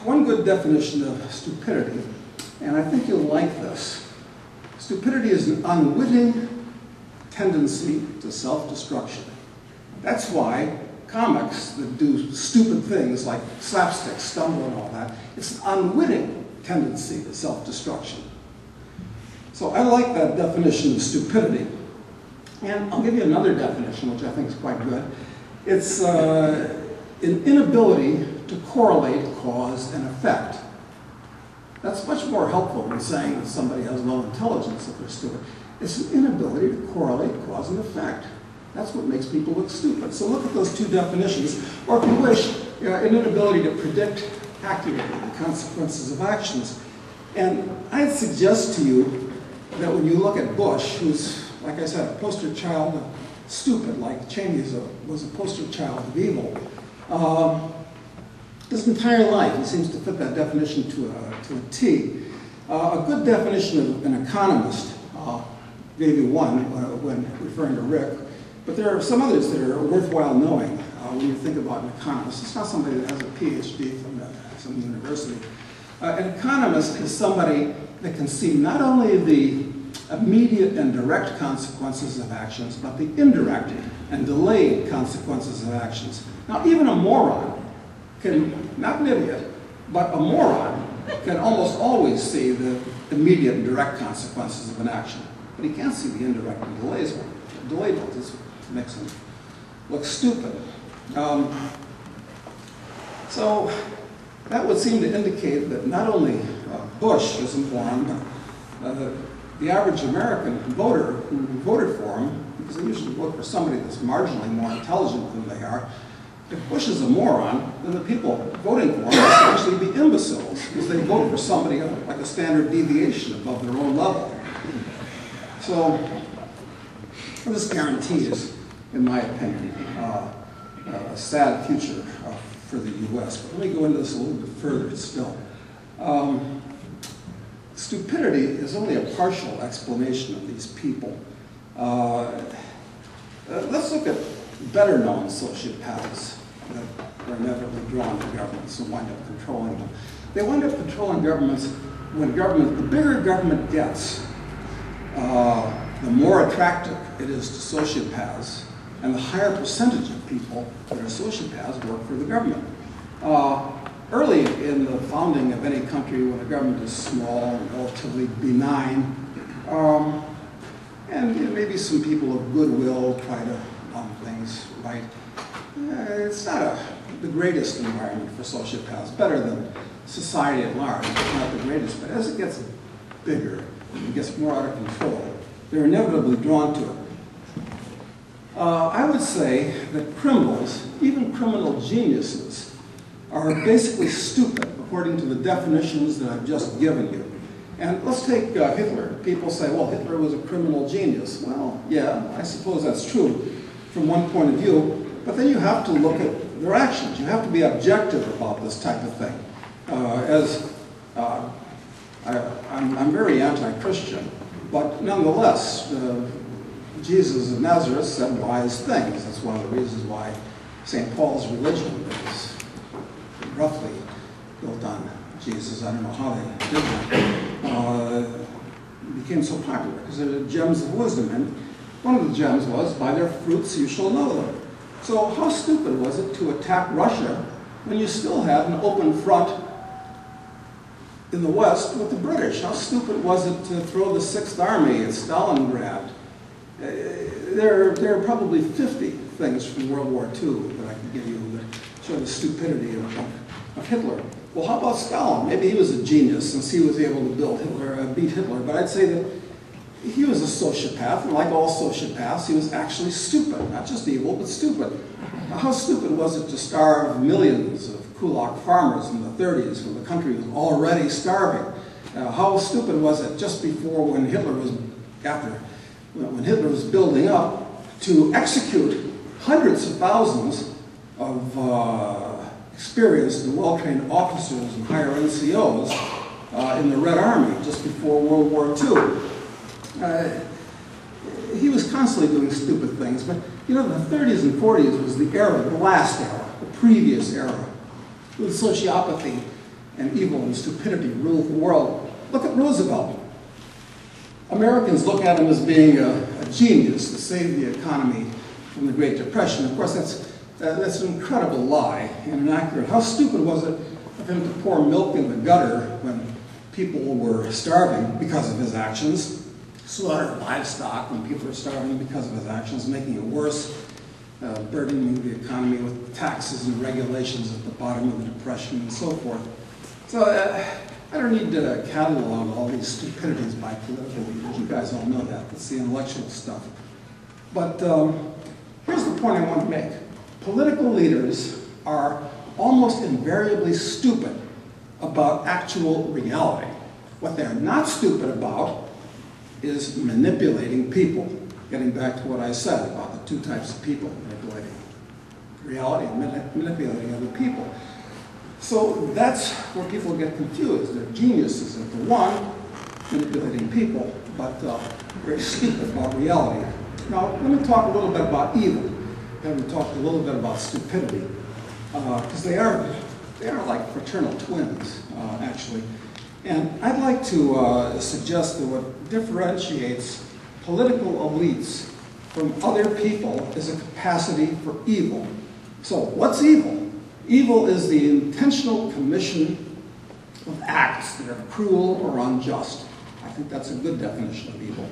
one good definition of stupidity, and I think you'll like this. Stupidity is an unwitting tendency to self-destruction. That's why comics that do stupid things like slapstick, stumble, and all that, it's an unwitting tendency to self-destruction. So I like that definition of stupidity. And I'll give you another definition, which I think is quite good. It's an inability to correlate cause and effect. That's much more helpful than saying that somebody has low intelligence if they're stupid. It's an inability to correlate cause and effect. That's what makes people look stupid. So look at those two definitions. Or if you wish, an inability to predict accurately the consequences of actions. And I'd suggest to you that when you look at Bush, who's, like I said, a poster child of stupid, like Cheney was a poster child of evil, his entire life he seems to fit that definition to a T. A good definition of an economist, gave you one when referring to Rick, but there are some others that are worthwhile knowing when you think about an economist. It's not somebody that has a PhD from some university. An economist is somebody that can see not only the immediate and direct consequences of actions, but the indirect and delayed consequences of actions. Now, even a moron can, not an idiot, but a moron can almost always see the immediate and direct consequences of an action. But he can't see the indirect and delayed ones. This makes him look stupid. So that would seem to indicate that not only Bush is informed, but the average American voter who voted for him, because they usually vote for somebody that's marginally more intelligent than they are, if Bush is a moron, then the people voting for him must actually be imbeciles, because they vote for somebody like a standard deviation above their own level. So this guarantees, in my opinion, a sad future for the U.S. But let me go into this a little bit further still. Stupidity is only a partial explanation of these people. Let's look at better-known sociopaths that are inevitably drawn to governments and wind up controlling them. They wind up controlling governments when the bigger government gets, the more attractive it is to sociopaths, and the higher percentage of people that are sociopaths work for the government. Early in the founding of any country, when the government is small and relatively benign, and maybe some people of goodwill try to run things right, it's not the greatest environment for sociopaths, better than society at large, but not the greatest. But as it gets bigger, it gets more out of control, they're inevitably drawn to it. I would say that criminals, even criminal geniuses, are basically stupid, according to the definitions that I've just given you. And let's take Hitler. People say, well, Hitler was a criminal genius. Well, yeah, I suppose that's true from one point of view, but then you have to look at their actions. You have to be objective about this type of thing. I'm very anti-Christian, but nonetheless, Jesus of Nazareth said wise things. That's one of the reasons why St. Paul's religion is roughly built on Jesus. I don't know how they did that. Became so popular because they're gems of wisdom. And one of the gems was, by their fruits you shall know them. So how stupid was it to attack Russia when you still had an open front in the West with the British? How stupid was it to throw the 6th Army at Stalingrad? There are probably 50 things from World War II that I can give you that show the stupidity of Hitler. Well, how about Stalin? Maybe he was a genius since he was able to beat Hitler, but I'd say that he was a sociopath, and like all sociopaths, he was actually stupid. Not just evil, but stupid. Now, how stupid was it to starve millions of kulak farmers in the 30s when the country was already starving? How stupid was it just before when Hitler was building up to execute hundreds of thousands of experienced and well-trained officers and higher NCOs in the Red Army just before World War II. He was constantly doing stupid things, but you know, the 30s and 40s was the era, the last era, the previous era, with sociopathy and evil and stupidity rule the world. Look at Roosevelt. Americans look at him as being a genius to save the economy from the Great Depression. Of course, that's an incredible lie and inaccurate. How stupid was it of him to pour milk in the gutter when people were starving because of his actions, slaughter livestock when people were starving because of his actions, making it worse, burdening the economy with taxes and regulations at the bottom of the Depression and so forth. So I don't need to catalog all these stupidities by political leaders. You guys all know that. That's the intellectual stuff. But here's the point I want to make. Political leaders are almost invariably stupid about actual reality. What they're not stupid about is manipulating people. Getting back to what I said about the two types of people, manipulating reality and manipulating other people. So that's where people get confused. They're geniuses at the one, manipulating people, but very stupid about reality. Now, let me talk a little bit about evil. And we talked a little bit about stupidity, because they are like fraternal twins, actually. And I'd like to suggest that what differentiates political elites from other people is a capacity for evil. So what's evil? Evil is the intentional commission of acts that are cruel or unjust. I think that's a good definition of evil.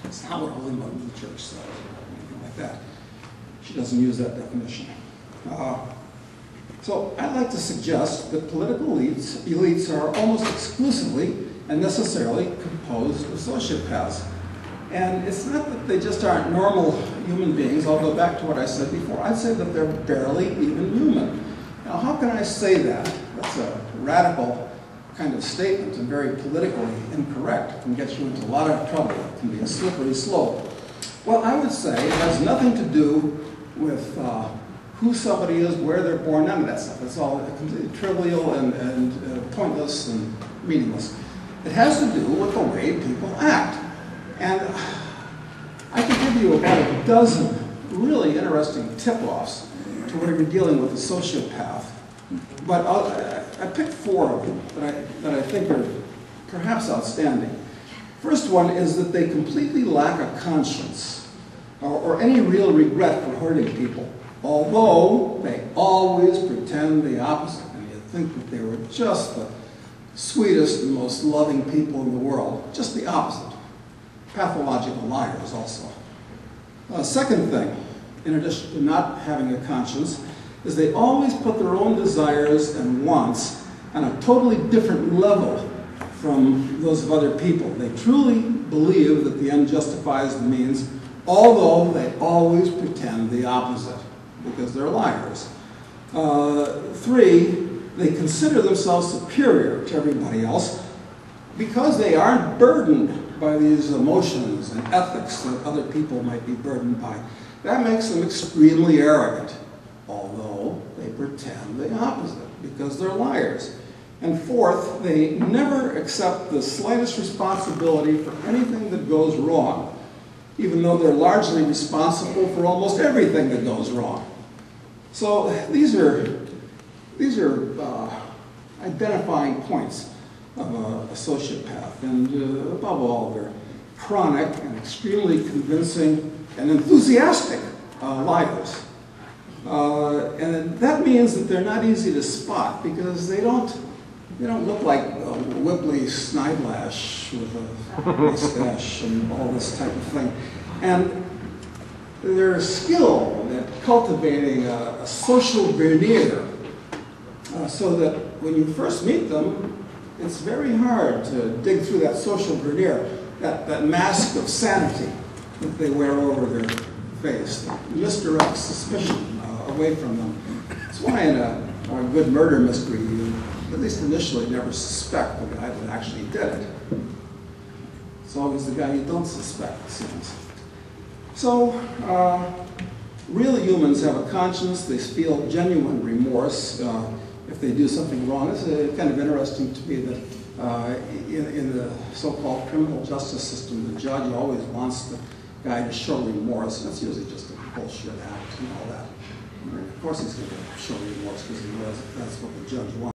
It's not what Holy Mother of the Church says, or anything like that. She doesn't use that definition. So I'd like to suggest that political elites are almost exclusively and necessarily composed of sociopaths. And it's not that they just aren't normal human beings. I'll go back to what I said before. I'd say that they're barely even human. Now, how can I say that? That's a radical kind of statement and very politically incorrect. It can get you into a lot of trouble. It can be a slippery slope. Well, I would say it has nothing to do with who somebody is, where they're born, none of that stuff. It's all completely trivial and pointless and meaningless. It has to do with the way people act. And I can give you about a dozen really interesting tip-offs to where you're dealing with a sociopath. But I picked four of them that I think are perhaps outstanding. First one is that they completely lack a conscience or any real regret for hurting people, although they always pretend the opposite. And you think that they were just the sweetest and most loving people in the world. Just the opposite. Pathological liars also. Second thing, in addition to not having a conscience, is they always put their own desires and wants on a totally different level from those of other people. They truly believe that the end justifies the means, although they always pretend the opposite, because they're liars. Three, they consider themselves superior to everybody else because they aren't burdened by these emotions and ethics that other people might be burdened by. That makes them extremely arrogant, although they pretend the opposite because they're liars. And fourth, they never accept the slightest responsibility for anything that goes wrong, even though they're largely responsible for almost everything that goes wrong. So these are identifying points of a sociopath, and above all, they're chronic and extremely convincing and enthusiastic liars. And that means that they're not easy to spot because they don't look like Whibley Snidelash with a mustache and all this type of thing. And they're skilled at cultivating a social veneer so that when you first meet them, it's very hard to dig through that social veneer, that mask of sanity that they wear over their face, misdirect suspicion away from them. That's why in a good murder mystery, you, at least initially, never suspect the guy that actually did it. It's always the guy you don't suspect, it seems. So, real humans have a conscience. They feel genuine remorse if they do something wrong. It's kind of interesting to me that in the so-called criminal justice system, the judge always wants the guy to show remorse. And it's usually just a bullshit act and all that. Of course he's going to show remorse because he knows that's what the judge wants.